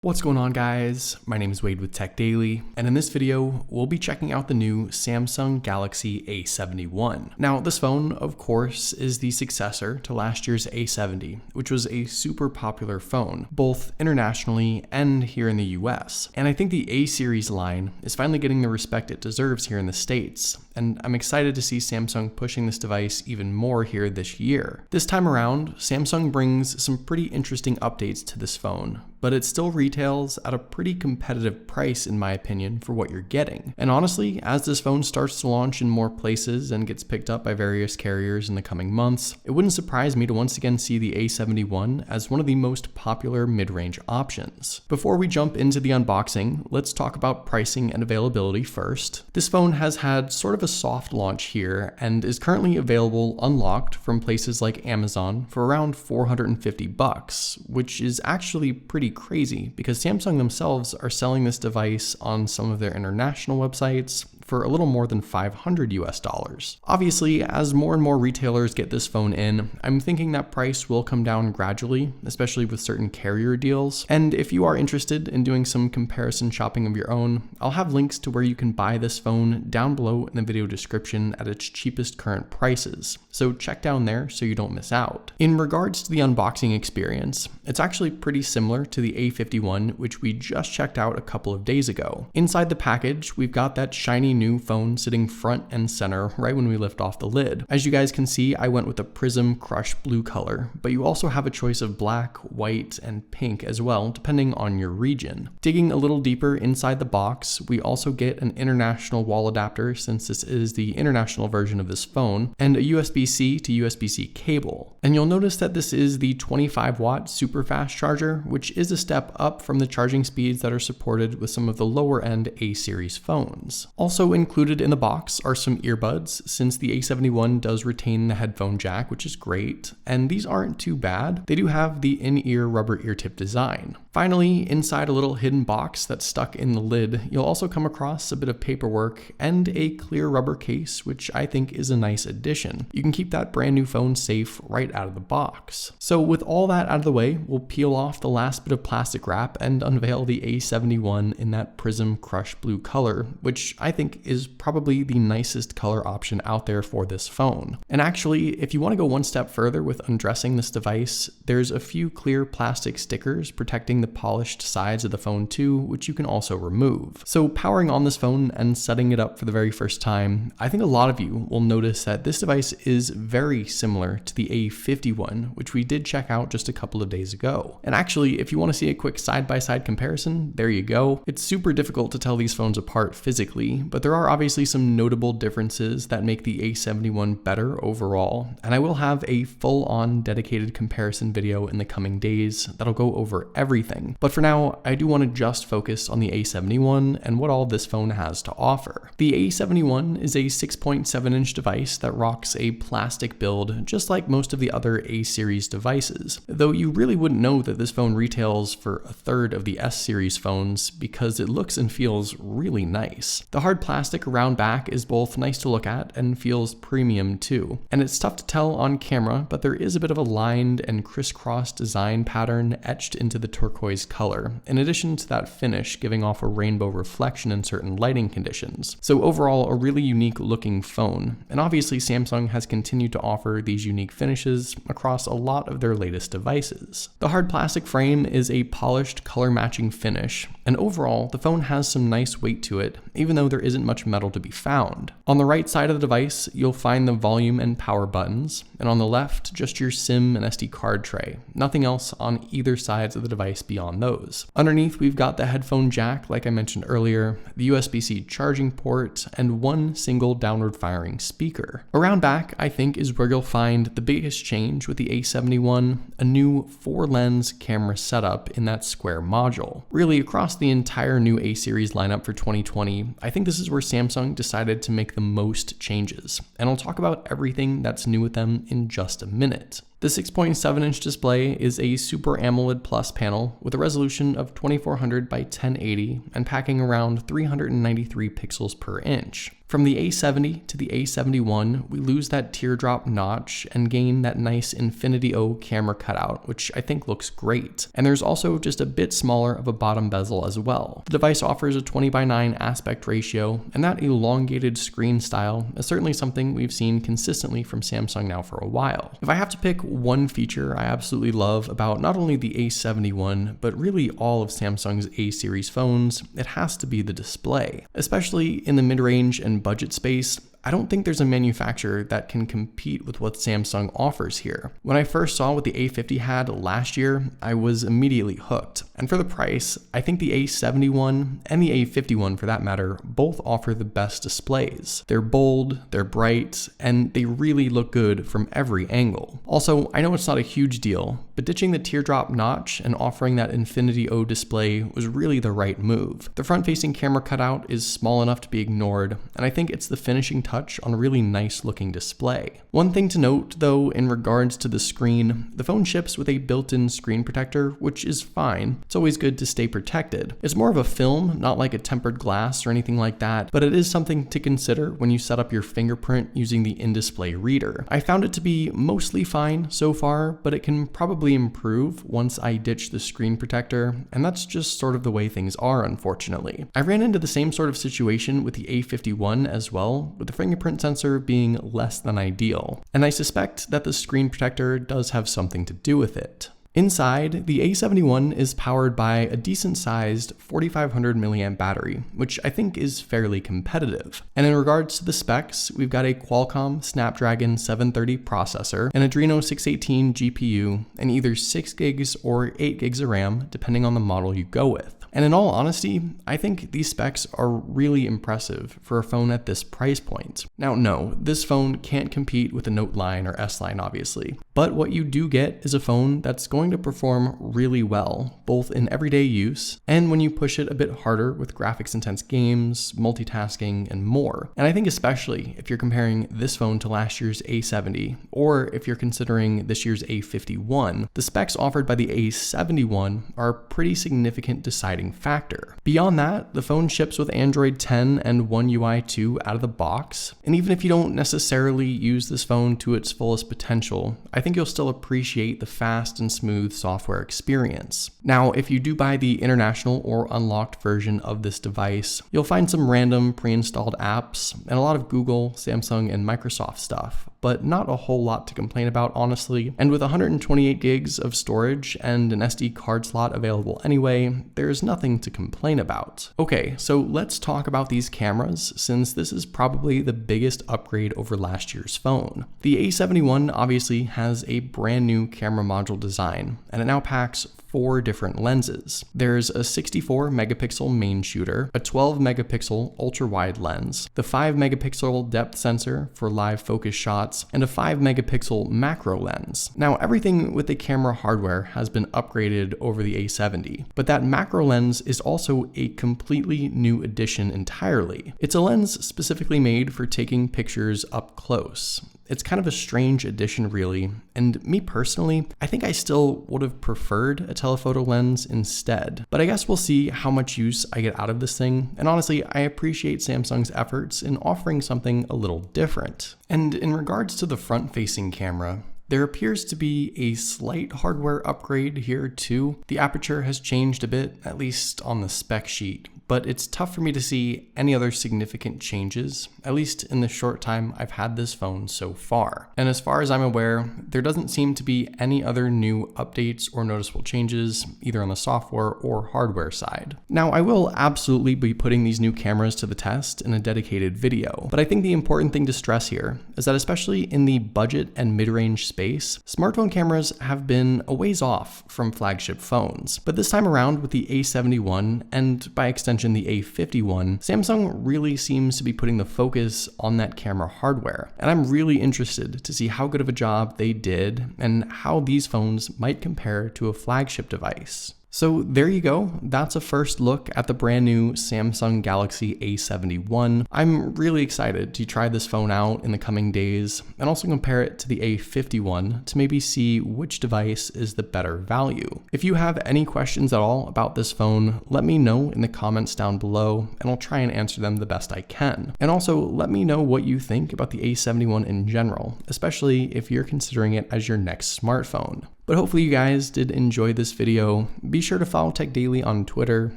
What's going on, guys? My name is Wade with TechDaily, and in this video, we'll be checking out the new Samsung Galaxy A71. Now, this phone, of course, is the successor to last year's A70, which was a super popular phone, both internationally and here in the US. And I think the A series line is finally getting the respect it deserves here in the States, and I'm excited to see Samsung pushing this device even more here this year. This time around, Samsung brings some pretty interesting updates to this phone, but it still retails at a pretty competitive price in my opinion for what you're getting. And honestly, as this phone starts to launch in more places and gets picked up by various carriers in the coming months, it wouldn't surprise me to once again see the A71 as one of the most popular mid-range options. Before we jump into the unboxing, let's talk about pricing and availability first. This phone has had sort of a soft launch here and is currently available unlocked from places like Amazon for around $450, which is actually pretty crazy because Samsung themselves are selling this device on some of their international websites for a little more than $500 US. Obviously, as more and more retailers get this phone in, I'm thinking that price will come down gradually, especially with certain carrier deals. And if you are interested in doing some comparison shopping of your own, I'll have links to where you can buy this phone down below in the video description at its cheapest current prices. So check down there so you don't miss out. In regards to the unboxing experience, it's actually pretty similar to the A51, which we just checked out a couple of days ago. Inside the package, we've got that shiny new phone sitting front and center right when we lift off the lid. As you guys can see, I went with a prism crushed blue color, but you also have a choice of black, white, and pink as well, depending on your region. Digging a little deeper inside the box, we also get an international wall adapter since this is the international version of this phone, and a USB-C to USB-C cable. And you'll notice that this is the 25-watt super fast charger, which is a step up from the charging speeds that are supported with some of the lower end A-series phones. Also included in the box are some earbuds, since the A71 does retain the headphone jack, which is great, and these aren't too bad. They do have the in-ear rubber ear tip design. Finally, inside a little hidden box that's stuck in the lid, you'll also come across a bit of paperwork and a clear rubber case, which I think is a nice addition. You can keep that brand new phone safe right out of the box. So with all that out of the way, we'll peel off the last bit of plastic wrap and unveil the A71 in that prism crushed blue color, which I think is probably the nicest color option out there for this phone. And actually, if you want to go one step further with undressing this device, there's a few clear plastic stickers protecting the polished sides of the phone too, which you can also remove. So powering on this phone and setting it up for the very first time, I think a lot of you will notice that this device is very similar to the A51, which we did check out just a couple of days ago. And actually, if you want to see a quick side-by-side comparison, there you go. It's super difficult to tell these phones apart physically, but there are obviously some notable differences that make the A71 better overall, and I will have a full-on dedicated comparison video in the coming days that'll go over everything. But for now, I do want to just focus on the A71 and what all this phone has to offer. The A71 is a 6.7-inch device that rocks a plastic build just like most of the other A-series devices, though you really wouldn't know that this phone retails for a third of the S-series phones because it looks and feels really nice. The hard plastic around back is both nice to look at and feels premium too. And it's tough to tell on camera, but there is a bit of a lined and crisscross design pattern etched into the turquoise color, in addition to that finish giving off a rainbow reflection in certain lighting conditions. So overall, a really unique looking phone. And obviously Samsung has continued to offer these unique finishes across a lot of their latest devices. The hard plastic frame is a polished color matching finish, and overall the phone has some nice weight to it, even though there isn't much metal to be found. On the right side of the device, you'll find the volume and power buttons, and on the left, just your SIM and SD card tray. Nothing else on either sides of the device beyond those. Underneath, we've got the headphone jack, like I mentioned earlier, the USB-C charging port, and one single downward firing speaker. Around back, I think, is where you'll find the biggest change with the A71, a new 4-lens camera setup in that square module. Really, across the entire new A-series lineup for 2020, I think this is where Samsung decided to make the most changes, and I'll talk about everything that's new with them in just a minute. The 6.7-inch display is a Super AMOLED Plus panel with a resolution of 2400 by 1080 and packing around 393 pixels per inch. From the A70 to the A71, we lose that teardrop notch and gain that nice Infinity O camera cutout, which I think looks great. And there's also just a bit smaller of a bottom bezel as well. The device offers a 20:9 aspect ratio, and that elongated screen style is certainly something we've seen consistently from Samsung now for a while. If I have to pick one feature I absolutely love about not only the A71, but really all of Samsung's A-series phones, it has to be the display. Especially in the mid-range and budget space, I don't think there's a manufacturer that can compete with what Samsung offers here. When I first saw what the A50 had last year, I was immediately hooked. And for the price, I think the A71 and the A51 for that matter both offer the best displays. They're bold, they're bright, and they really look good from every angle. Also, I know it's not a huge deal, but ditching the teardrop notch and offering that Infinity O display was really the right move. The front-facing camera cutout is small enough to be ignored, and I think it's the finishing touch on a really nice looking display. One thing to note though in regards to the screen, the phone ships with a built-in screen protector, which is fine. It's always good to stay protected. It's more of a film, not like a tempered glass or anything like that, but it is something to consider when you set up your fingerprint using the in-display reader. I found it to be mostly fine so far, but it can probably improve once I ditch the screen protector, and that's just sort of the way things are, unfortunately. I ran into the same sort of situation with the A51 as well, with the fingerprint sensor being less than ideal, and I suspect that the screen protector does have something to do with it. Inside, the A71 is powered by a decent-sized 4500 mAh battery, which I think is fairly competitive. And in regards to the specs, we've got a Qualcomm Snapdragon 730 processor, an Adreno 618 GPU, and either 6 gigs or 8 gigs of RAM, depending on the model you go with. And in all honesty, I think these specs are really impressive for a phone at this price point. Now, no, this phone can't compete with the Note line or S line, obviously, but what you do get is a phone that's going to perform really well, both in everyday use and when you push it a bit harder with graphics-intense games, multitasking, and more. And I think especially if you're comparing this phone to last year's A70, or if you're considering this year's A51, the specs offered by the A71 are a pretty significant deciding factor. Beyond that, the phone ships with Android 10 and One UI 2 out of the box, and even if you don't necessarily use this phone to its fullest potential, I think you'll still appreciate the fast and smooth software experience. Now, if you do buy the international or unlocked version of this device, you'll find some random pre-installed apps and a lot of Google, Samsung, and Microsoft stuff, but not a whole lot to complain about, honestly. And with 128 gigs of storage and an SD card slot available anyway, there's nothing to complain about. Okay, so let's talk about these cameras, since this is probably the biggest upgrade over last year's phone. The A71 obviously has a brand new camera module design, and it now packs 4 different lenses. There's a 64 megapixel main shooter, a 12 megapixel ultra wide lens, the 5 megapixel depth sensor for live focus shots, and a 5 megapixel macro lens. Now, everything with the camera hardware has been upgraded over the A70, but that macro lens is also a completely new addition entirely. It's a lens specifically made for taking pictures up close. It's kind of a strange addition, really, and me personally, I think I still would have preferred a telephoto lens instead. But I guess we'll see how much use I get out of this thing, and honestly, I appreciate Samsung's efforts in offering something a little different. And in regards to the front-facing camera, there appears to be a slight hardware upgrade here too. The aperture has changed a bit, at least on the spec sheet, but it's tough for me to see any other significant changes, at least in the short time I've had this phone so far. And as far as I'm aware, there doesn't seem to be any other new updates or noticeable changes, either on the software or hardware side. Now, I will absolutely be putting these new cameras to the test in a dedicated video, but I think the important thing to stress here is that especially in the budget and mid-range space, smartphone cameras have been a ways off from flagship phones. But this time around with the A71, and by extension the A51, Samsung really seems to be putting the focus on that camera hardware. And I'm really interested to see how good of a job they did and how these phones might compare to a flagship device. So there you go. That's a first look at the brand new Samsung Galaxy A71. I'm really excited to try this phone out in the coming days and also compare it to the A51 to maybe see which device is the better value. If you have any questions at all about this phone, let me know in the comments down below and I'll try and answer them the best I can. And also let me know what you think about the A71 in general, especially if you're considering it as your next smartphone. But hopefully you guys did enjoy this video. Be sure to follow TechDaily on Twitter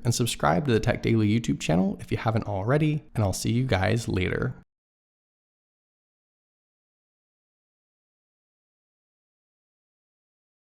and subscribe to the TechDaily YouTube channel if you haven't already, and I'll see you guys later.